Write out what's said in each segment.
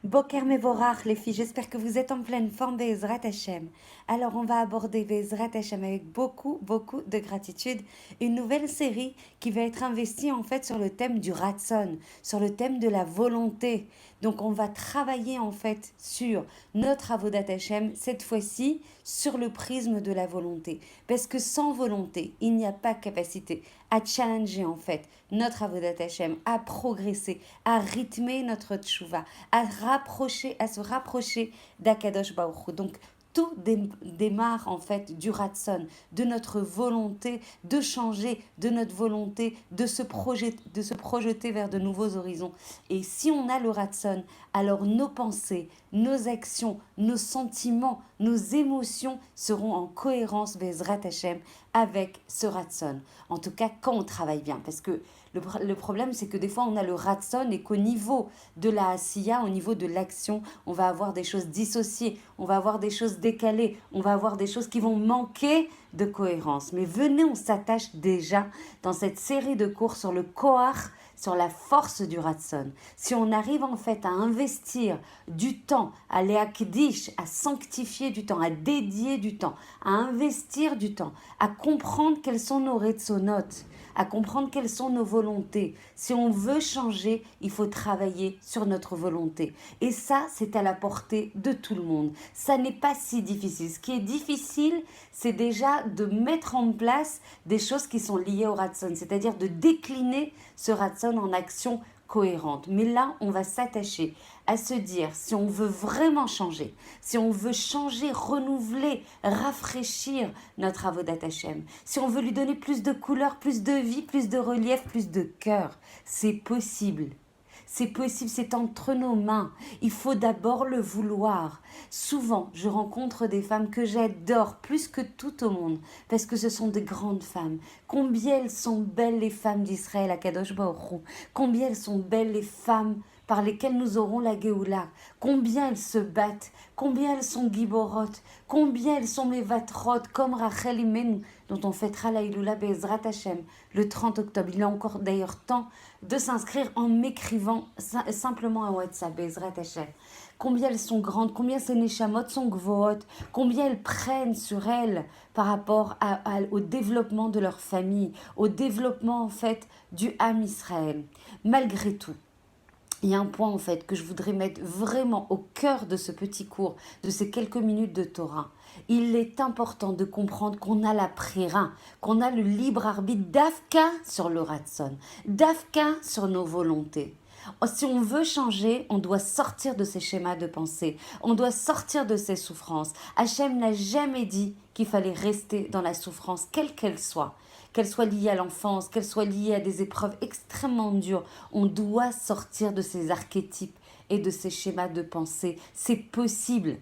Boker Mevorach, les filles, j'espère que vous êtes en pleine forme Bezrat Hashem. Alors, on va aborder Bezrat Hashem avec beaucoup de gratitude. Une nouvelle série qui va être investie en fait sur le thème du Ratson, sur le thème de la volonté. Donc, on va travailler en fait sur notre Avodat Hashem, cette fois-ci sur le prisme de la volonté. Parce que sans volonté, il n'y a pas capacité à challenger en fait notre Avodat Hashem, à progresser, à rythmer notre tchouva, à se rapprocher d'Akadosh Baruch Hu. Donc, tout démarre en fait du ratson, de notre volonté de changer, de notre volonté de se projeter vers de nouveaux horizons. Et si on a le ratson, alors nos pensées, nos actions, nos sentiments, nos émotions seront en cohérence Bezrat Hashem avec ce ratson. En tout cas, quand on travaille bien, parce que le problème, c'est que des fois, on a le ratson et qu'au niveau de la asiya, au niveau de l'action, on va avoir des choses dissociées, on va avoir des choses décalées, on va avoir des choses qui vont manquer de cohérence. Mais venez, on s'attache déjà dans cette série de cours sur le koach, sur la force du ratson. Si on arrive en fait à investir du temps, à léakdish, à sanctifier du temps, à dédier du temps, à investir du temps, à comprendre quels sont nos retsonot, à comprendre quelles sont nos volontés. Si on veut changer, il faut travailler sur notre volonté. Et ça, c'est à la portée de tout le monde. Ça n'est pas si difficile. Ce qui est difficile, c'est déjà de mettre en place des choses qui sont liées au ratson, c'est-à-dire de décliner ce ratson en action cohérente. Mais là, on va s'attacher à se dire, si on veut vraiment changer, si on veut changer, renouveler, rafraîchir notre Avodat Hashem, si on veut lui donner plus de couleur, plus de vie, plus de relief, plus de cœur, c'est possible. C'est possible, c'est entre nos mains. Il faut d'abord le vouloir. Souvent, je rencontre des femmes que j'adore plus que tout au monde, parce que ce sont des grandes femmes. Combien elles sont belles les femmes d'Israël à Kadosh Baruch Hu. Combien elles sont belles les femmes par lesquelles nous aurons la Géoula. Combien elles se battent, combien elles sont giborot, combien elles sont mevatrot, comme Rachel Imenu, dont on fêtera la Iloula Bezrat Hashem le 30 octobre. Il est encore d'ailleurs temps de s'inscrire en m'écrivant simplement un WhatsApp, Bezrat Hashem. Combien elles sont grandes, combien ces neshamot sont gvoot, combien elles prennent sur elles par rapport au développement de leur famille, au développement en fait du Ham Israël. Malgré tout, il y a un point en fait que je voudrais mettre vraiment au cœur de ce petit cours, de ces quelques minutes de Torah. Il est important de comprendre qu'on a la préra, qu'on a le libre arbitre d'Afka sur le ratson, d'Afka sur nos volontés. Si on veut changer, on doit sortir de ces schémas de pensée, on doit sortir de ces souffrances. Hachem n'a jamais dit qu'il fallait rester dans la souffrance, quelle qu'elle soit liée à l'enfance, qu'elle soit liée à des épreuves extrêmement dures. On doit sortir de ces archétypes et de ces schémas de pensée. C'est possible.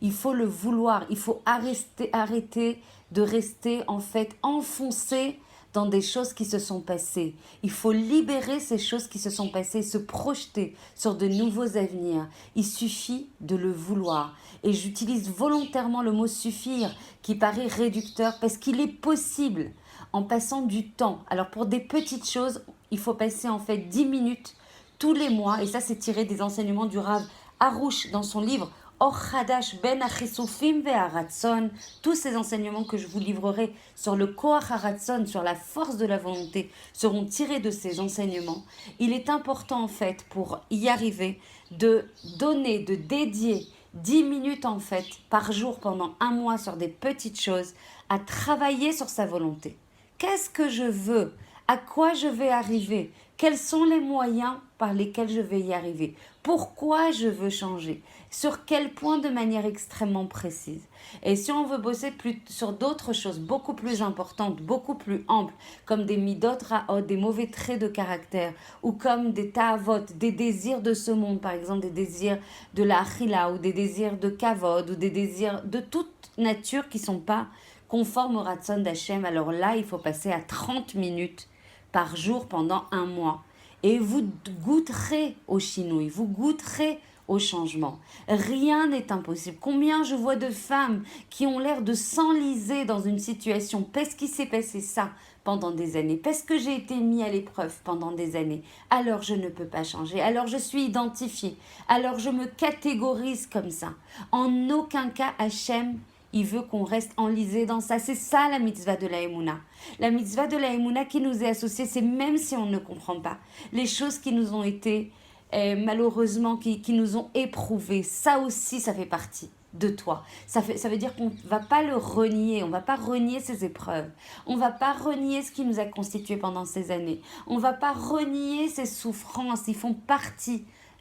Il faut le vouloir. Il faut arrêter de rester en fait enfoncé dans des choses qui se sont passées. Il faut libérer ces choses qui se sont passées, se projeter sur de nouveaux avenirs. Il suffit de le vouloir. Et j'utilise volontairement le mot suffire qui paraît réducteur parce qu'il est possible en passant du temps. Alors pour des petites choses, il faut passer en fait 10 minutes tous les mois. Et ça, c'est tiré des enseignements du Rav Harouche dans son livre Or Hadash Ben Achisufim Ve'aratson, tous ces enseignements que je vous livrerai sur le Koach Haratson, sur la force de la volonté, seront tirés de ces enseignements. Il est important en fait pour y arriver de donner, de dédier 10 minutes en fait par jour pendant un mois sur des petites choses, à travailler sur sa volonté. Qu'est-ce que je veux? À quoi je vais arriver? Quels sont les moyens par lesquels je vais y arriver? Pourquoi je veux changer? Sur quel point de manière extrêmement précise? Et si on veut bosser sur d'autres choses beaucoup plus importantes, beaucoup plus amples, comme des midot ra'ot, des mauvais traits de caractère, ou comme des ta'avot, des désirs de ce monde, par exemple des désirs de la achila, ou des désirs de kavod, ou des désirs de toute nature qui ne sont pas conformes au ratson d'Hachem, alors là, il faut passer à 30 minutes par jour pendant un mois. Et vous goûterez au chinouille, vous goûterez au changement. Rien n'est impossible. Combien je vois de femmes qui ont l'air de s'enliser dans une situation parce qu'il s'est passé ça, pendant des années, parce que j'ai été mis à l'épreuve pendant des années, alors je ne peux pas changer, alors je suis identifié, alors je me catégorise comme ça. En aucun cas, Hachem, il veut qu'on reste enlisé dans ça. C'est ça la mitzvah de la Emouna. La mitzvah de la Emouna qui nous est associée, c'est même si on ne comprend pas, les choses qui nous ont été, malheureusement, qui nous ont éprouvés, ça aussi, ça fait partie de toi. Ça veut dire qu'on ne va pas le renier, on ne va pas renier ces épreuves, on ne va pas renier ce qui nous a constitué pendant ces années, on ne va pas renier ces souffrances,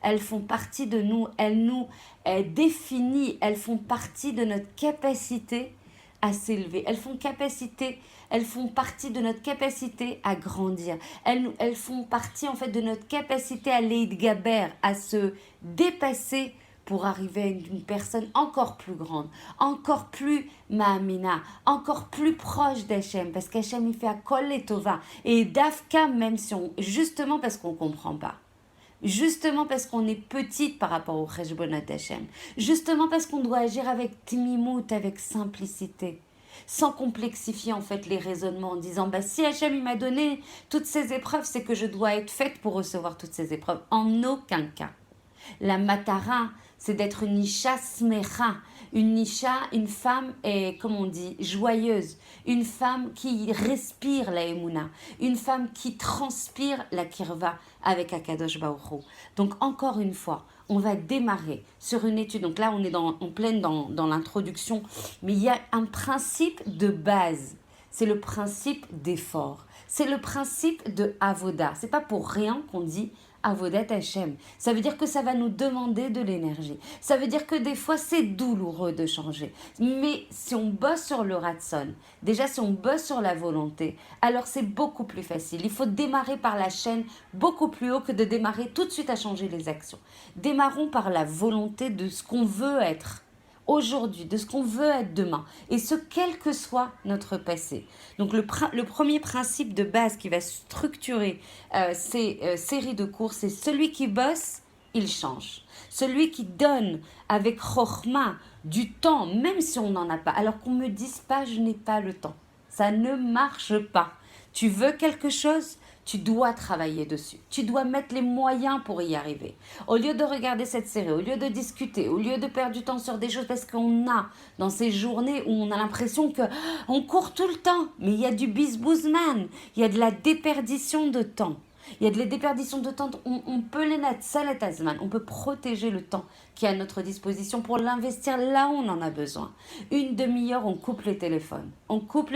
elles font partie de nous, elles nous définissent, elles font partie de notre capacité à s'élever, elles font partie de notre capacité à grandir, elles font partie en fait de notre capacité à l'Eidgaber, à se dépasser pour arriver à une personne encore plus grande, encore plus ma'amina, encore plus proche d'Hachem, parce qu'Hachem il fait à kol et tova, et dafka même si justement parce qu'on ne comprend pas. Justement parce qu'on est petite par rapport au Cheshbonot Hachem. Justement parce qu'on doit agir avec timimout, avec simplicité. Sans complexifier en fait les raisonnements en disant bah, si Hachem il m'a donné toutes ces épreuves, c'est que je dois être faite pour recevoir toutes ces épreuves. En aucun cas. La matara, c'est d'être une isha smecha. Une isha, une femme, comme on dit, joyeuse. Une femme qui respire la emuna. Une femme qui transpire la kirva avec Akadosh Baruch Hu. Donc encore une fois, on va démarrer sur une étude. Donc là, on est en pleine dans l'introduction. Mais il y a un principe de base. C'est le principe d'effort. C'est le principe de avoda. C'est pas pour rien qu'on dit Avodat Hashem. Ça veut dire que ça va nous demander de l'énergie. Ça veut dire que des fois, c'est douloureux de changer. Mais si on bosse sur le ratson, déjà si on bosse sur la volonté, alors c'est beaucoup plus facile. Il faut démarrer par la chaîne beaucoup plus haut que de démarrer tout de suite à changer les actions. Démarrons par la volonté de ce qu'on veut être aujourd'hui, de ce qu'on veut être demain, et ce quel que soit notre passé. Donc le premier principe de base qui va structurer ces séries de cours, c'est celui qui bosse, il change. Celui qui donne avec chokhma du temps, même si on n'en a pas, alors qu'on ne me dise pas je n'ai pas le temps. Ça ne marche pas. Tu veux quelque chose ? Tu dois travailler dessus. Tu dois mettre les moyens pour y arriver. Au lieu de regarder cette série, au lieu de discuter, au lieu de perdre du temps sur des choses, parce qu'on a dans ces journées où on a l'impression que on court tout le temps, mais il y a du bisbouzman, il y a de la déperdition de temps. Il y a de la déperdition de temps, on peut les mettre, salatazman, on peut protéger le temps qui est à notre disposition pour l'investir là où on en a besoin. Une demi-heure, on coupe les téléphones. On coupe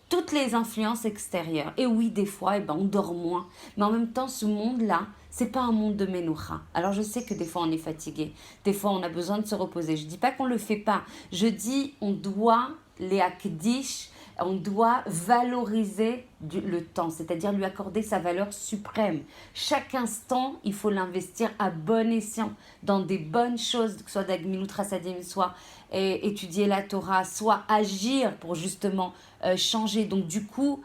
toutes les influences extérieures. Et oui, des fois, on dort moins. Mais en même temps, ce monde-là, c'est pas un monde de menoucha. Alors je sais que des fois, on est fatigué. Des fois, on a besoin de se reposer. Je dis pas qu'on le fait pas. Je dis, on doit les akdish, on doit valoriser le temps, c'est-à-dire lui accorder sa valeur suprême. Chaque instant, il faut l'investir à bon escient dans des bonnes choses, que ce soit d'Agmilut Rasadim, soit étudier la Torah, soit agir pour justement changer. Donc du coup,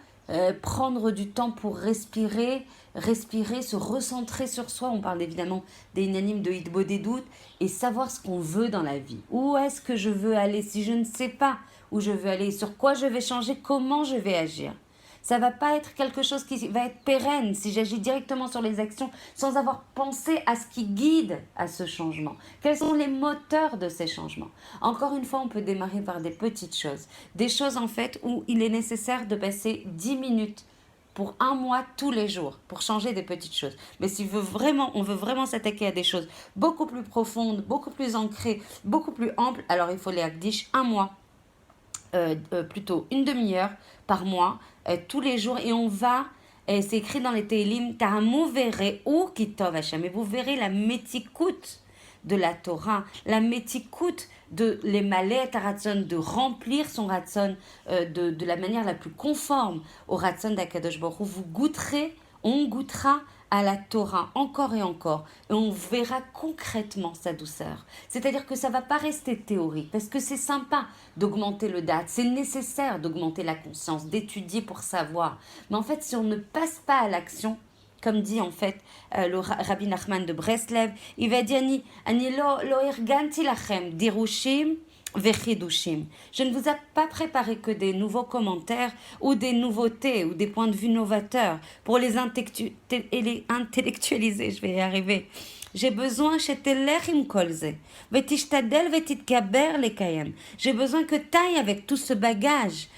prendre du temps pour respirer, se recentrer sur soi. On parle évidemment des inanimes de Hitbo des doutes et savoir ce qu'on veut dans la vie. Où est-ce que je veux aller si je ne sais pas où je veux aller, sur quoi je vais changer, comment je vais agir. Ça ne va pas être quelque chose qui va être pérenne si j'agis directement sur les actions sans avoir pensé à ce qui guide à ce changement. Quels sont les moteurs de ces changements? Encore une fois, on peut démarrer par des petites choses. Des choses en fait où il est nécessaire de passer 10 minutes pour un mois tous les jours, pour changer des petites choses. Mais si on veut vraiment s'attaquer à des choses beaucoup plus profondes, beaucoup plus ancrées, beaucoup plus amples, alors il faut les akdish un mois. Plutôt une demi-heure par mois, tous les jours, et on va, c'est écrit dans les Télim, Ta'amu verrez ou kitov Hashem, et vous verrez la métikout de la Torah, la métikout de les malais ratson, de remplir son ratson de la manière la plus conforme au ratson d'Akadosh Baruch Hu. Vous goûterez, on goûtera à la Torah encore et encore, et on verra concrètement sa douceur. C'est-à-dire que ça ne va pas rester théorique, parce que c'est sympa d'augmenter le date, c'est nécessaire d'augmenter la conscience, d'étudier pour savoir. Mais en fait, si on ne passe pas à l'action, comme dit en fait le Rabbi Nachman de Breslev, il va dire Ani lo irganti lachem dirushim Vechidushim. Je ne vous ai pas préparé que des nouveaux commentaires ou des nouveautés ou des points de vue novateurs pour les intellectualiser. Je vais y arriver. J'ai besoin chez Telechim Kolze. Vetishtadel vetitgaber lekayem. J'ai besoin que tu ailles avec tout ce bagage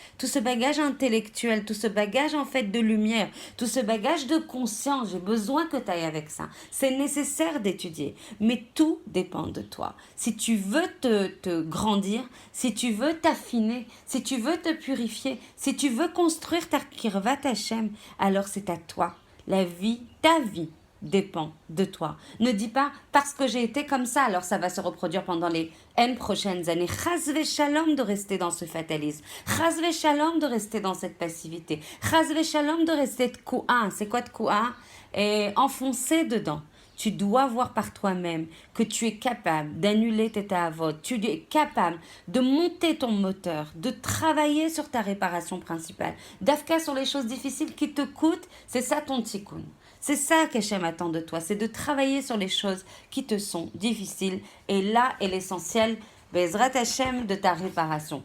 intellectuel, tout ce bagage en fait de lumière, tout ce bagage de conscience. J'ai besoin que tu ailles avec ça. C'est nécessaire d'étudier, mais tout dépend de toi. Si tu veux te grandir, si tu veux t'affiner, si tu veux te purifier, si tu veux construire ta kirvat Hashem, alors c'est à toi. La vie, ta vie dépend de toi. Ne dis pas parce que j'ai été comme ça, alors ça va se reproduire pendant les N prochaines années. Chas shalom de rester dans ce fatalisme. Chas shalom de rester dans cette passivité. Chas shalom de rester de koua. C'est quoi de koua? Et enfoncé dedans. Tu dois voir par toi-même que tu es capable d'annuler tes ta'avot. Tu es capable de monter ton moteur, de travailler sur ta réparation principale. D'afka sur les choses difficiles qui te coûtent, c'est ça ton tikkun. C'est ça qu'Hachem attend de toi, c'est de travailler sur les choses qui te sont difficiles. Et là est l'essentiel, Bezrat Hachem, de ta réparation.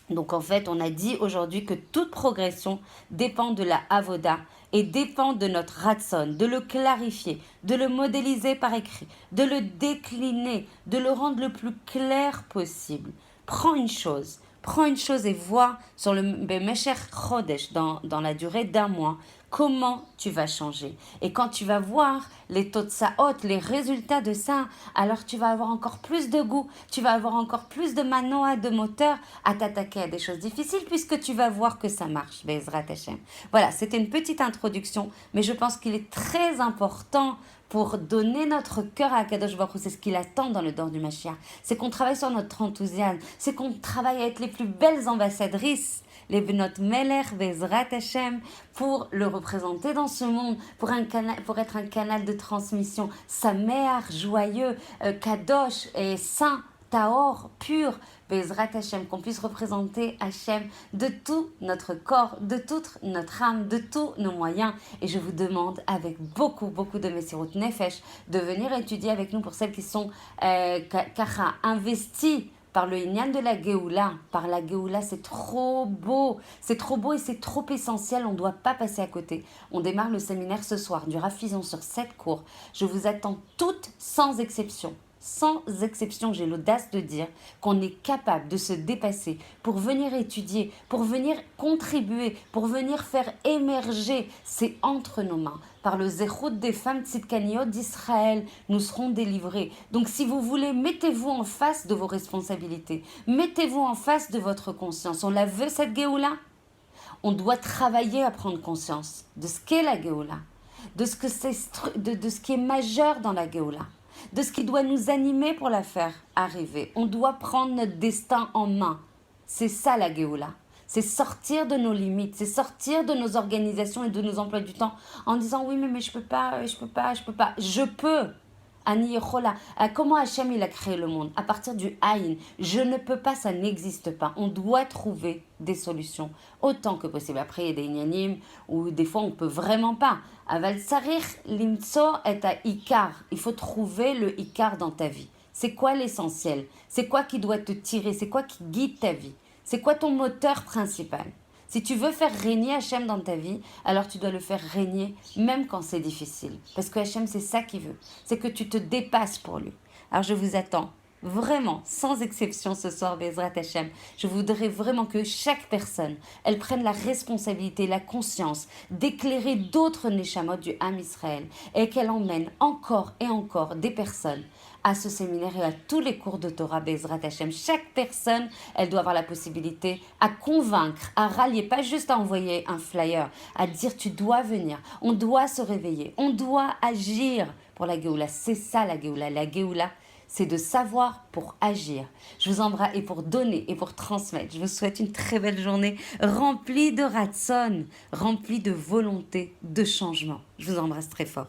Donc en fait, on a dit aujourd'hui que toute progression dépend de la avoda et dépend de notre ratson, de le clarifier, de le modéliser par écrit, de le décliner, de le rendre le plus clair possible. Prends une chose et vois sur le Mesher Chodesh, dans la durée d'un mois, comment tu vas changer. Et quand tu vas voir les totsaot, les résultats de ça, alors tu vas avoir encore plus de goût, tu vas avoir encore plus de manoa, de moteur à t'attaquer à des choses difficiles puisque tu vas voir que ça marche. Bezrat Hashem. Voilà, c'était une petite introduction, mais je pense qu'il est très important pour donner notre cœur à Akadosh Baruch Hu. C'est ce qu'il attend dans le dor du Mashiach. C'est qu'on travaille sur notre enthousiasme, c'est qu'on travaille à être les plus belles ambassadrices, les Benot Meler, Bezrat Hashem, pour le représenter dans ce monde, pour être un canal de transmission, Samer, joyeux, Kadosh et saint, Taor, pur, Bezrat Hashem, qu'on puisse représenter Hashem de tout notre corps, de toute notre âme, de tous nos moyens. Et je vous demande, avec beaucoup de Messirut Nefesh, de venir étudier avec nous pour celles qui sont kacha, investies par le Inyan de la Géoula. Par la Géoula, c'est trop beau et c'est trop essentiel, on ne doit pas passer à côté. On démarre le séminaire ce soir, du Rafizon sur 7 cours. Je vous attends toutes sans exception. Sans exception, j'ai l'audace de dire qu'on est capable de se dépasser pour venir étudier, pour venir contribuer, pour venir faire émerger. C'est entre nos mains. Par le zéchout des femmes tzidkaniot d'Israël, nous serons délivrés. Donc si vous voulez, mettez-vous en face de vos responsabilités. Mettez-vous en face de votre conscience. On la veut, cette Géoula? On doit travailler à prendre conscience de ce qu'est la Géoula, de ce qui est majeur dans la Géoula, de ce qui doit nous animer pour la faire arriver. On doit prendre notre destin en main. C'est ça la Géoula. C'est sortir de nos limites, c'est sortir de nos organisations et de nos emplois du temps en disant oui mais je peux pas. Je peux. Ani Yechola. Comment Hachem il a créé le monde? À partir du Aïn. Je ne peux pas, ça n'existe pas. On doit trouver des solutions autant que possible. Après, il y a des inyanim où des fois on peut vraiment pas. Aval sarir limtso et à ikar. Il faut trouver le ikar dans ta vie. C'est quoi l'essentiel? C'est quoi qui doit te tirer? C'est quoi qui guide ta vie? C'est quoi ton moteur principal? Si tu veux faire régner Hachem dans ta vie, alors tu dois le faire régner même quand c'est difficile. Parce que Hachem, c'est ça qu'il veut. C'est que tu te dépasses pour lui. Alors je vous attends vraiment, sans exception ce soir, Bezrat Hachem. Je voudrais vraiment que chaque personne, elle prenne la responsabilité, la conscience d'éclairer d'autres Neshamot du Ham Israël et qu'elle emmène encore et encore des personnes à ce séminaire et à tous les cours de Torah Bezrat Hashem. Chaque personne, elle doit avoir la possibilité à convaincre, à rallier, pas juste à envoyer un flyer, à dire tu dois venir, on doit se réveiller, on doit agir pour la Géoula. C'est ça la Géoula. La Géoula, c'est de savoir pour agir. Je vous embrasse et pour donner et pour transmettre. Je vous souhaite une très belle journée remplie de ratson, remplie de volonté, de changement. Je vous embrasse très fort.